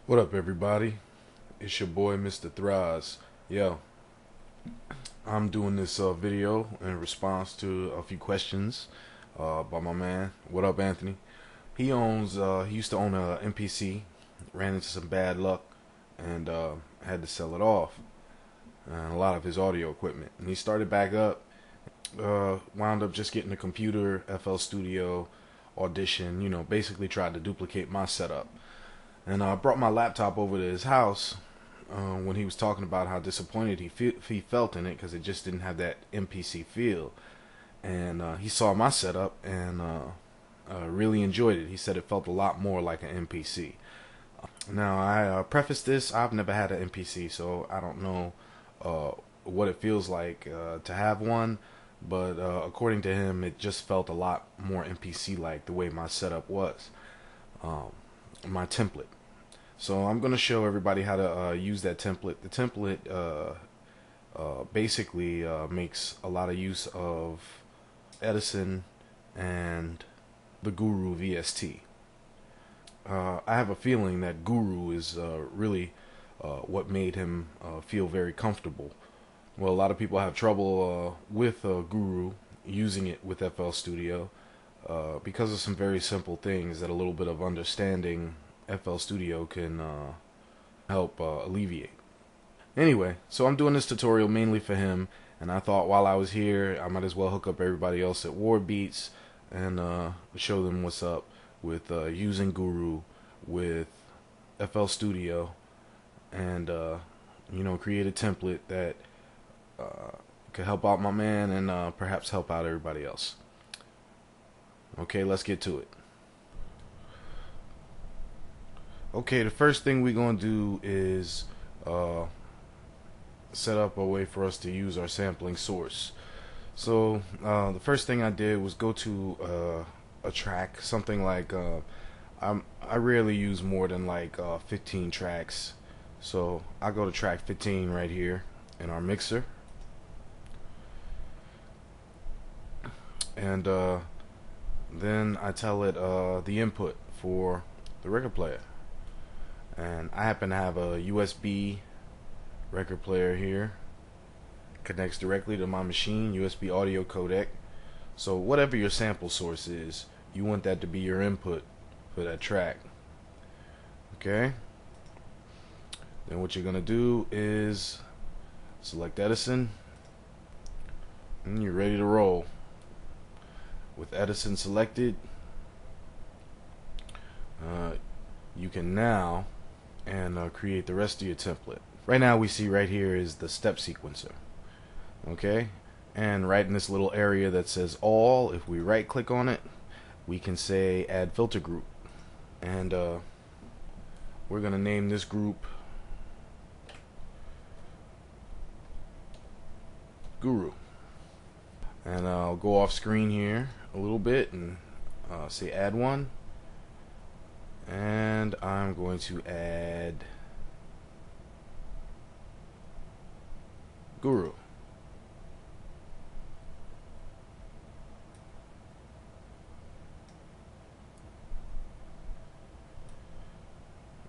What up, everybody? It's your boy, Mr. Thraz. Yo, I'm doing this video in response to a few questions by my man. What up, Anthony? He used to own a MPC, ran into some bad luck, and had to sell it off, and a lot of his audio equipment. And he started back up, wound up just getting a computer, FL Studio, Audition, basically tried to duplicate my setup. And I brought my laptop over to his house when he was talking about how disappointed he felt in it because it just didn't have that MPC feel. And he saw my setup and really enjoyed it. He said it felt a lot more like an MPC. Now, I preface this, I've never had an MPC, so I don't know what it feels like to have one. But according to him, it just felt a lot more MPC-like the way my setup was. My template. So I'm going to show everybody how to use that template. The template basically makes a lot of use of Edison and the Guru VST. I have a feeling that Guru is really what made him feel very comfortable. Well, a lot of people have trouble with Guru, using it with FL Studio, because of some very simple things that a little bit of understanding FL Studio can help alleviate. Anyway, so I'm doing this tutorial mainly for him, and I thought while I was here I might as well hook up everybody else at Warbeats and show them what's up with using Guru with FL Studio, and create a template that could help out my man and perhaps help out everybody else. Okay, let's get to it. Okay, the first thing we're going to do is set up a way for us to use our sampling source. So the first thing I did was go to a track, something like I rarely use more than like 15 tracks. So I go to track 15 right here in our mixer, and then I tell it the input for the record player. And I happen to have a USB record player here. Connects directly to my machine, USB audio codec. So whatever your sample source is, you want that to be your input for that track. Okay? Then what you're going to do is select Edison, and you're ready to roll. With Edison selected, you can now create the rest of your template. Right now we see right here is the step sequencer. Okay, and right in this little area that says all, if we right click on it, we can say add filter group, and we're gonna name this group Guru. And I'll go off screen here a little bit and say add one, and I'm going to add Guru.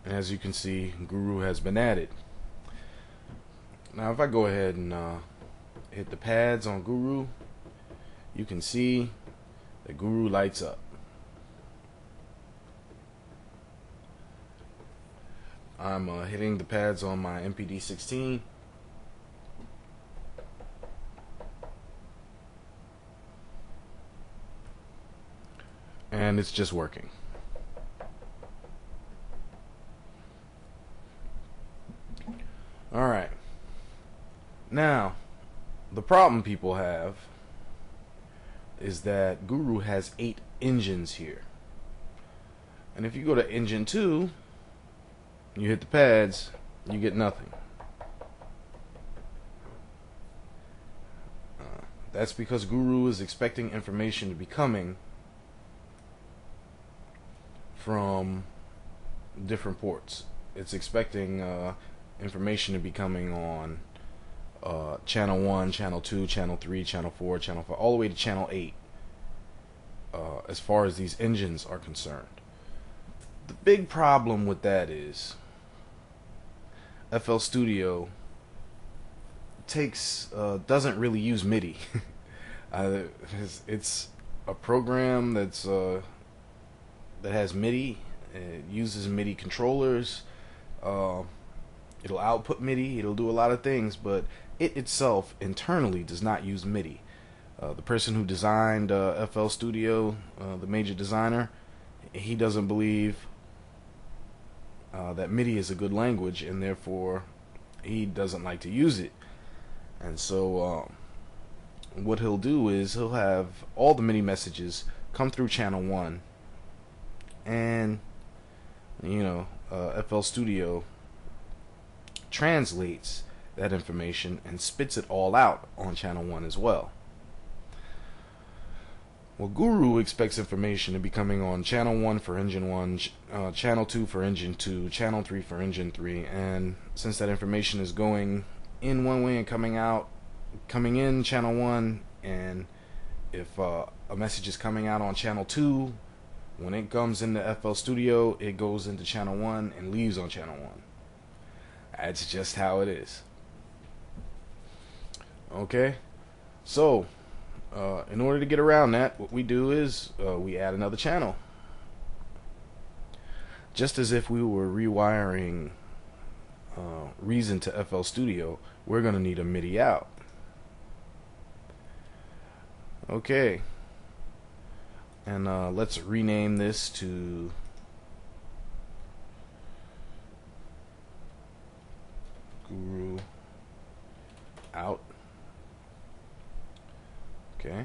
And as you can see, Guru has been added. Now if I go ahead and hit the pads on Guru, you can see the Guru lights up. I'm hitting the pads on my MPD-16, and it's just working. Alright, now the problem people have is that Guru has 8 engines here, and if you go to engine 2, you hit the pads, you get nothing. That's because Guru is expecting information to be coming from different ports. It's expecting information to be coming on channel 1, channel 2, channel 3, channel 4, channel 5, all the way to channel 8, as far as these engines are concerned. The big problem with that is FL Studio doesn't really use MIDI. It's a program that has MIDI. It uses MIDI controllers. It'll output MIDI. It'll do a lot of things, but it itself internally does not use MIDI. The person who designed FL Studio, the major designer, he doesn't believe that MIDI is a good language, and therefore he doesn't like to use it. And so what he'll do is he'll have all the MIDI messages come through channel 1, and FL Studio translates that information and spits it all out on channel 1 as well. Well, Guru expects information to be coming on channel 1 for engine 1, channel 2 for engine 2, channel 3 for engine 3, and since that information is going in one way and coming in channel 1, and if a message is coming out on channel 2, when it comes into FL Studio, it goes into channel 1 and leaves on channel 1. That's just how it is. Okay, so in order to get around that, what we do is we add another channel. Just as if we were rewiring Reason to FL Studio, we're going to need a MIDI out. Okay, and let's rename this to Guru Out. Okay.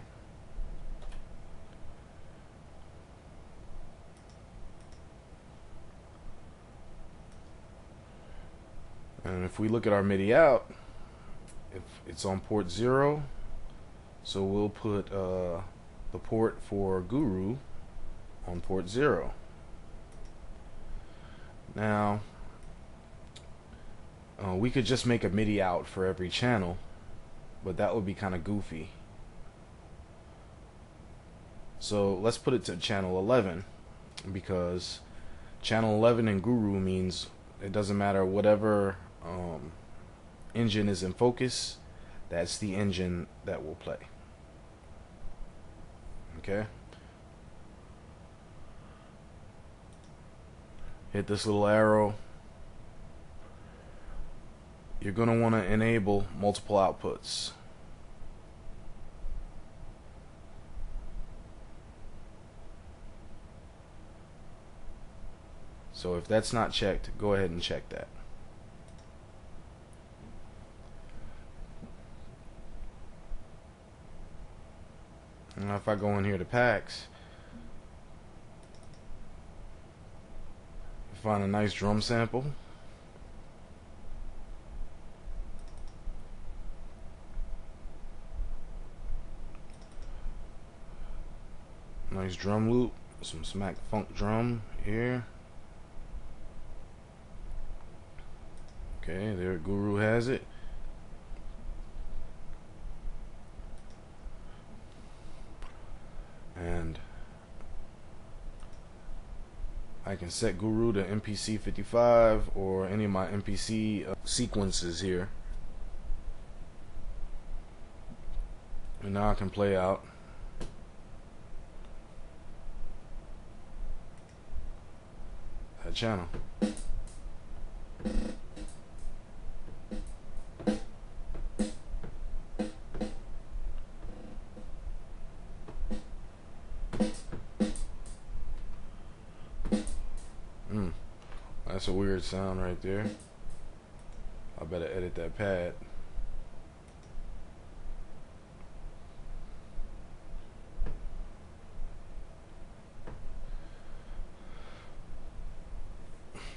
And if we look at our MIDI out, if it's on port 0, so we'll put the port for Guru on port 0. Now, we could just make a MIDI out for every channel, but that would be kind of goofy. So let's put it to channel 11, because channel 11 in Guru means it doesn't matter whatever engine is in focus, that's the engine that will play. Okay, hit this little arrow. You're going to want to enable multiple outputs. So if that's not checked, go ahead and check that. Now if I go in here to packs, find a nice drum sample. Nice drum loop, some smack funk drum here. Okay, there Guru has it. And I can set Guru to MPC 55 or any of my MPC sequences here. And now I can play out. That channel. That's a weird sound right there. I better edit that pad.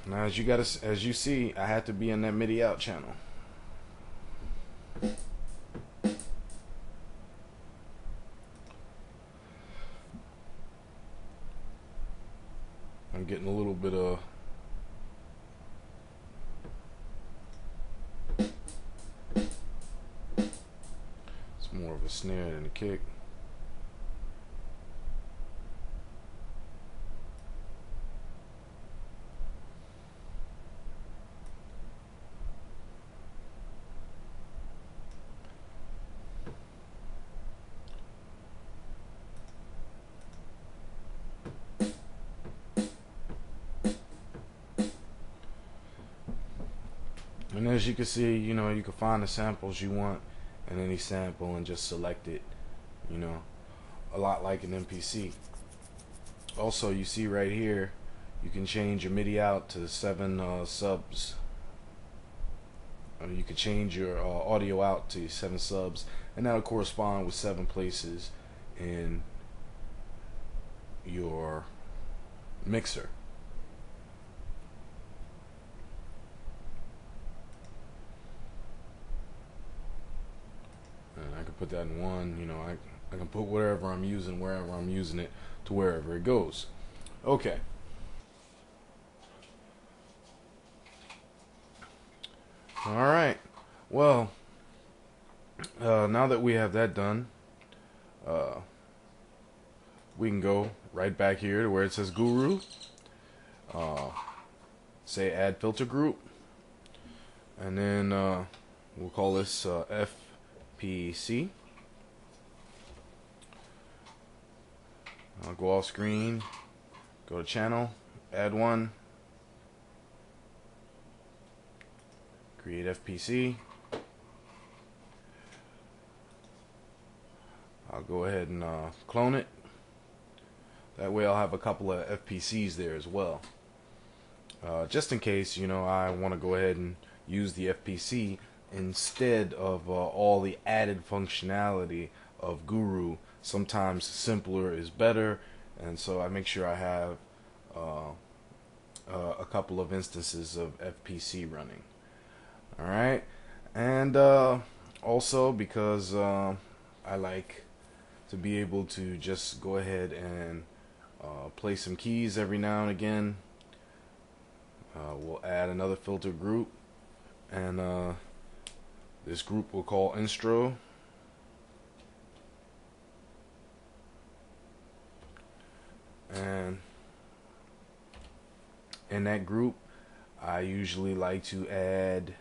Now as you see, I had to be in that MIDI out channel. I'm getting a little bit of more of a snare than a kick. And as you can see, you know, you can find the samples you want in any sample and just select it, you know, a lot like an MPC. Also, you see right here, you can change your MIDI out to 7 subs. You can change your audio out to 7 subs, and that'll correspond with 7 places in your mixer. And I can put that in 1, you know, I can put whatever I'm using wherever I'm using it to wherever it goes. Okay. Alright. Well, now that we have that done, we can go right back here to where it says Guru. Say add filter group. And then we'll call this FPC. I'll go off screen, go to channel, add one, create FPC. I'll go ahead and clone it. That way I'll have a couple of FPCs there as well. Just in case, you know, I want to go ahead and use the FPC instead of all the added functionality of Guru. Sometimes simpler is better, and so I make sure I have a couple of instances of FPC running. Alright, and also because I like to be able to just go ahead and play some keys every now and again, we'll add another filter group, and this group we'll call Instro. And in that group, I usually like to add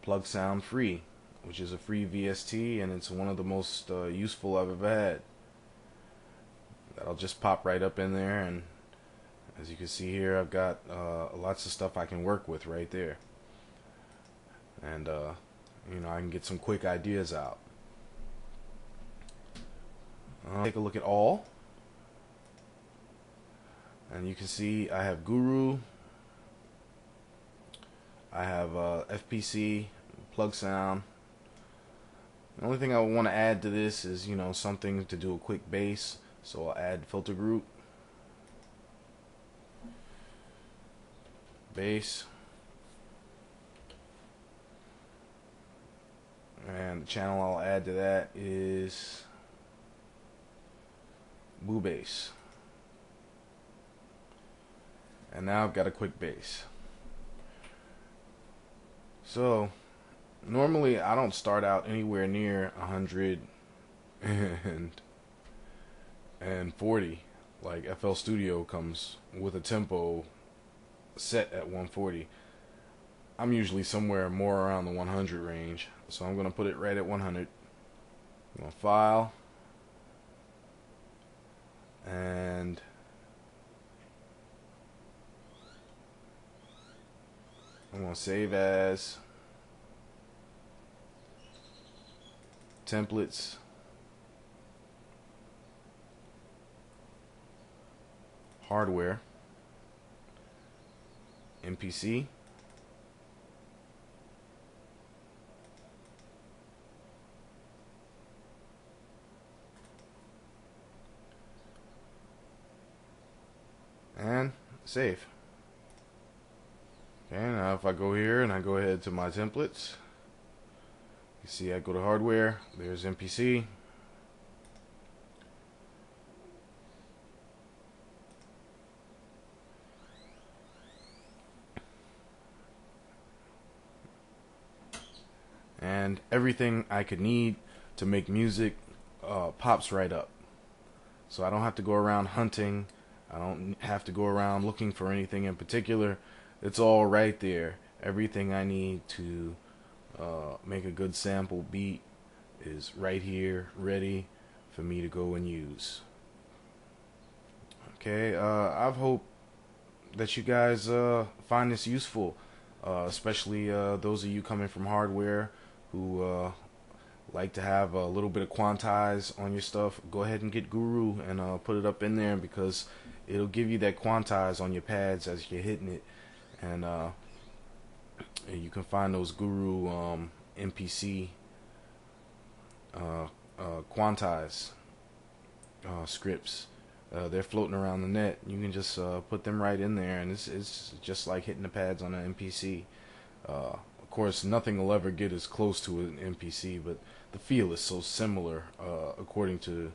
plug sound free, which is a free VST, and it's one of the most useful I've ever had. That'll just pop right up in there, and as you can see here, I've got lots of stuff I can work with right there. And you know, I can get some quick ideas out. Take a look at all, and you can see I have Guru, I have FPC, plug sound. The only thing I want to add to this is, you know, something to do a quick bass, so I'll add filter group, bass. And the channel I'll add to that is Boo Bass. And now I've got a quick bass. So normally I don't start out anywhere near 140. Like FL Studio comes with a tempo set at 140. I'm usually somewhere more around the 100 range, so I'm going to put it right at 100. I'm going to file, and I'm going to save as templates, hardware, MPC, and save. Okay, now if I go here and I go ahead to my templates, you see I go to hardware, there's MPC, and everything I could need to make music pops right up. So I don't have to go around hunting, I don't have to go around looking for anything in particular. It's all right there. Everything I need to make a good sample beat is right here, ready for me to go and use. Okay, I hope that you guys find this useful, especially those of you coming from hardware who like to have a little bit of quantize on your stuff. Go ahead and get Guru and put it up in there, because it'll give you that quantize on your pads as you're hitting it, and you can find those Guru MPC quantize scripts. They're floating around the net. You can just put them right in there, and it's just like hitting the pads on an MPC. Of course, nothing will ever get as close to an MPC, but the feel is so similar, according to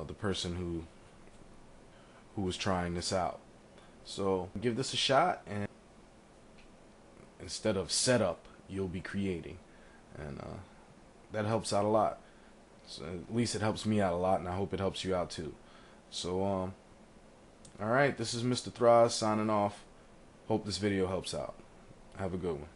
the person who was trying this out. So give this a shot, and instead of setup, you'll be creating, and that helps out a lot. So at least it helps me out a lot, and I hope it helps you out too. So alright, this is Mr. Thraz signing off. Hope this video helps out. Have a good one.